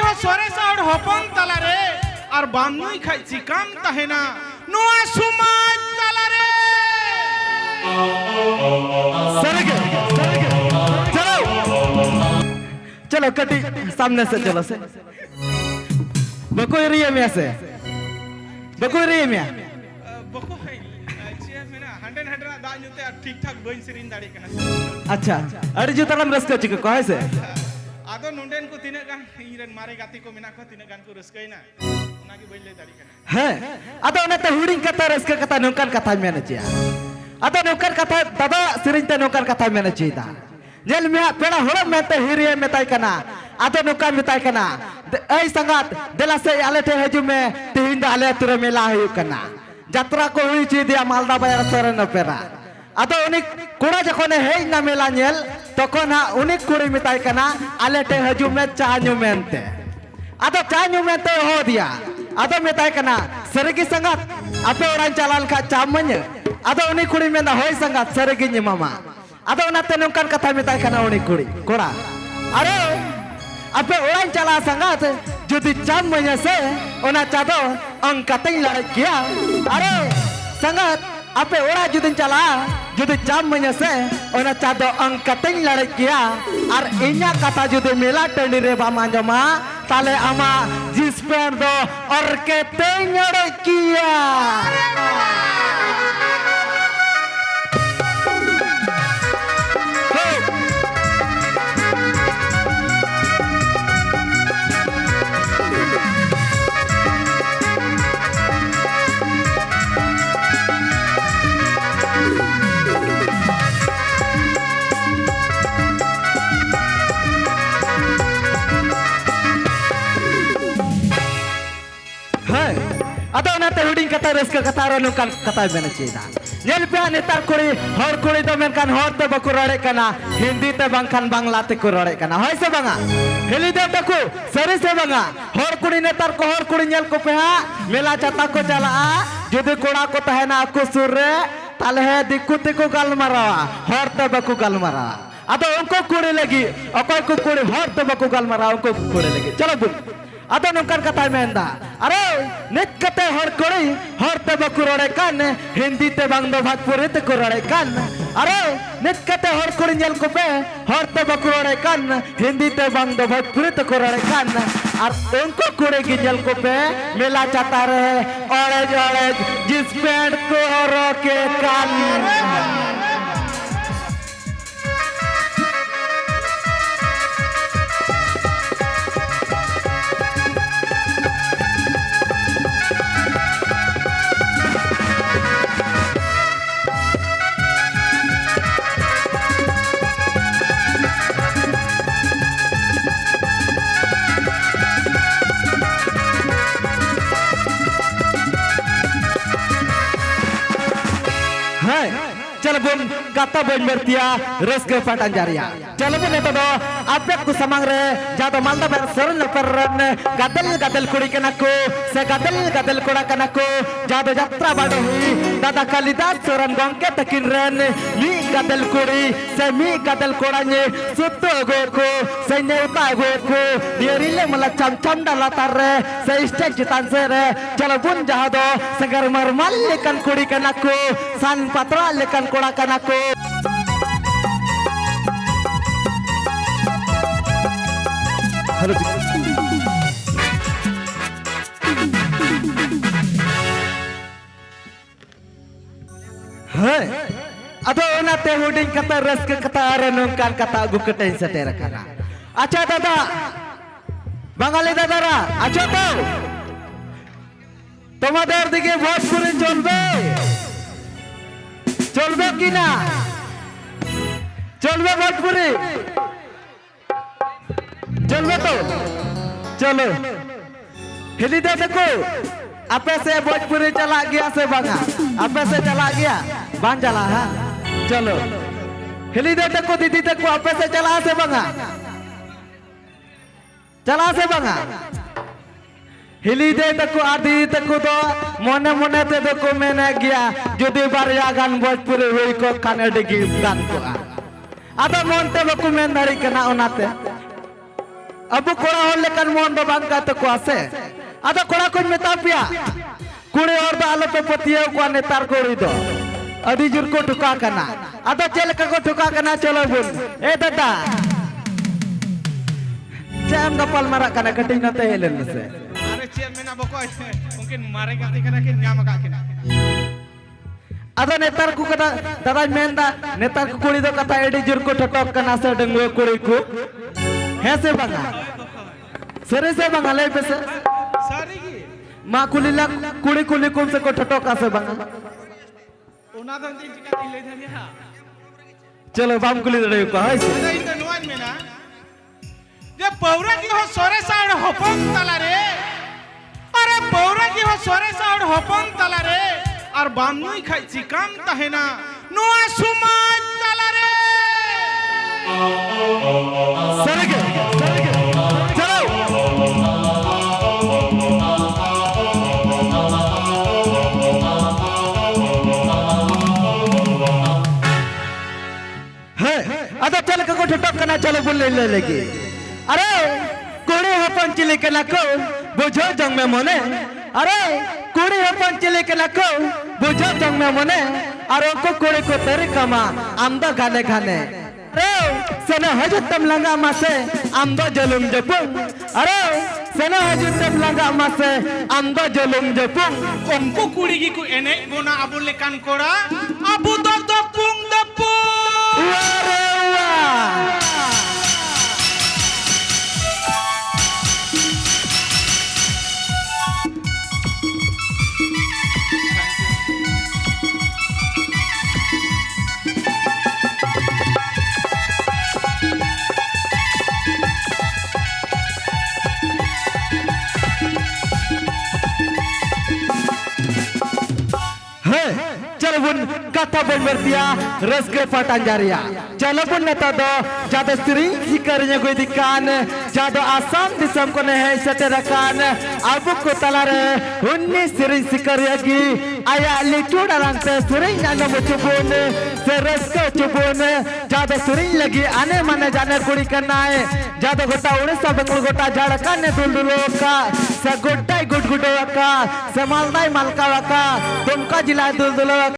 ᱟᱵᱚ ᱥᱚᱨᱮᱥ ᱦᱚᱲ ᱦᱚᱯᱚᱱ ᱛᱟᱞᱟᱨᱮ ᱟᱨ ᱵᱟᱢ ᱧᱩᱭ ᱠᱷᱟᱡ ᱪᱤᱠᱟᱢ ᱛᱟᱦᱮᱱᱟ ᱱᱚᱣᱟ ᱥᱚᱢᱟᱡᱽ ᱛᱟᱞᱟᱨᱮ सरेगे सरेगे चलो चलो कटी सामने से चलो से बको एरिया में से बको एरिया में बको है चे मेना हंड्रेड हंड्रेड दा ᱧᱩᱛᱮ আর ঠিকঠাক বইন সিরিন দাড়ি কানা अच्छा अड़ी जो तरम रस्का चिक कहे से आदो नोंडेन को तिना गान इरेन मारे गाती को मेना को तिना गान को रस्कैना उनागी बइन ले दाड़ी काना है आदो ओने हुडिंग कथा रस्का कथा नोंकान कथा मेने चिया आदो नोंकान कथा दादा सिरिन ते नोंकान कथा मेने चिदा जेल में पेड़ा होड़ में ते हिरिये मेताई कना आदो नोंकान मेताई कना ए संगात देला से आले टे हजु में तिहिन दा आले तुरे मेला हुई कना यात्रा को हुई ची दिया मालदा बाजार सरन पेरा आदो उनी कोड़ा जखोने हेज ना मेला नेल तखन हा उनी कुड़ी मेताई कना आले टे हजु में चा न्यू मेनते आदो चा न्यू मेनते हो दिया आदो मेताई कना सरगी संगात आपे ओरान चालाल का चामन आदो उनी कुड़ी मेना होय संगात सरगी नि मामा आदो ओनाते नोंकान कथा मेताई कना उनी कुड़ी कोड़ा अरे आपे ओरान चला संगात जुदी चामन से ओना चादो अंकतई लड़ किया अरे संगात आपे ओरा जुदी चला जुदी चामन से ओना चादो अंकतई लड़ किया और इन्या कथा जुदी मेला टंडी रे बाम आंजमा ताले आमा जिस पेड़ दो और के तेंगड़ किया अदो नाते हुडिंग कथा रस्का कथा रो नोंकान कथा मेने चेदा नेल पे नेतार कुड़ी हर कुड़ी दो मेनकान हर ते बको रड़े कना हिंदी ते बांखान बांग्ला ते को रड़े कना होय से बांगा हेली दे तको सरी से बांगा हर कुड़ी नेतार को हर कुड़ी नेल को पे हा मेला चाता को चला जुदी कोड़ा को तहना आकु सुर रे ताले है दिक्कु ते को गालमारावा हर ते बको गालमारावा अदो उनको कुड़ी लगी अकोय को कुड़ी हर ते बको गालमारावा उनको कुड़ी लगी चलो बुल आदो नोंकान कथा मेंदा अरे नित कते हर कोड़ी हर ते बकु रड़े कान हिंदी ते बांग दो भोजपुरी ते को रड़े कान अरे नित कते हर कोड़ी नेल को पे हर ते बकु रड़े कान हिंदी ते बांग दो भोजपुरी ते को रड़े कान और उनको कोड़ी की नेल को पे मेला चाता रहे ऑरेंज ऑरेंज जिस पेड़ को रो के कान चलो बुन कथा बन बरतिया रस्के पटान जारिया चलो बुन तो आपे को समंग रे जादो मालदा बर सरन परन गदल गदल कुड़ी कना को से गदल गदल कोड़ा कना को जादो यात्रा बाडो हुई दादा कालिदास सरन गंके तकिन रेन मी गदल कुड़ी से मी गदल कोड़ा ने सुतो गो को से नेउता गो को देरिले मला चम चम डाला तार रे से स्टेज चितान से रे चलो बुन जादो सगर मरमल लेकन कुड़ी कना को सान पत्रा लेकन कोड़ा कना को हेलो है अदो ओनाते हुडिंग कथा रस्क कथा रे नोंकान कथा अगु कटै सटेर कना अच्छा दादा बांगाली दादारा अच्छा तो তোমাদের দিকে ভোজপুরি চলবে চলবে কি না চলবে ভোজপুরি चलबे तो चलो हिली दे देखो आपे से भोजपुरी चला गया से बांगा आपे से चला गया बांग चला है चलो हिली दे देखो दीदी देखो आपे से चला से बांगा चला से बांगा हिली दे देखो आदि देखो तो मने मने ते देखो मैंने गया जुदी बारया गान भोजपुरी हुई को खाने डिगी गान को आदो मन ते बको मेन दाड़ी कना ओनाते अब कोड़ा हर लेकर मोहन बाबा का तो को आसे आदा कोड़ा को मेता पिया कुड़ी और दा आलो पे पतिया को नेतार कोड़ी दो अभी जुर को ठुका करना आदा चल का को ठुका करना चलो बोल ए दादा चाम गपल मारा करना कटिंग न ते हेलन से अरे चेयरमैन अब को उनके मारेगा देखना के न्याम का के आदा नेतार को कदा दादा मेंदा नेतार को कुड़ी दो कथा एडी जुर को ठटक करना से डंगो कुड़ी को है से बंगा सरे से बंगा ले पे से सारी की मां कुलीला कुड़ी कुली कुम से को ठटक से बंगा ओना दन दिन टिका ले धनिया चलो बाम कुली दड़े को है से अरे इन नोन में ना जे पौरा की हो सोरे साड होपम तला रे अरे पौरा की हो सोरे साड होपम तला रे और बामनुई खाइছি কাম তাহে না নোয়া সমাজ তলা রে सरगे चलो है अदा चल का को ठटक करना चलो बोल ले लगी अरे कोड़ी हपन चिले के नको बुझो जंग में मने अरे कोड़ी हपन चिले के नको बुझो जंग में मने और उनको कोड़ी को तेरे कमा आमदा गाने गाने अरे सना हजतम लंगा मासे आमदा जलुम जपुंग अरे सना हजतम लंगा मासे आमदा जलुम जपुंग उनको कुड़ी की को एने बोना अबु लेकान कोड़ा अबु दो दपुंग दपु वारे वाह चलो बुन कथा बन बरतिया रस के फटान जारिया चलो बुन नेता दो जादो स्त्री सिकरnya कोई दिकान जादो आसाम दिसम को है सटरकान अब को तलारे हुन्नी स्त्री सिकरिया की आया लिटू डालते स्त्री नानो मुचुबोन से रस को चुबोन जादो स्त्री लगी आने माने जाने कुड़ी करना है जादो गोटा उड़ीसा बंगल गोटा झाड़का ने दुलदुलो का से गोटाई गुडगुडो का से मालदाई मालका का तुमका जिला दुलदुलो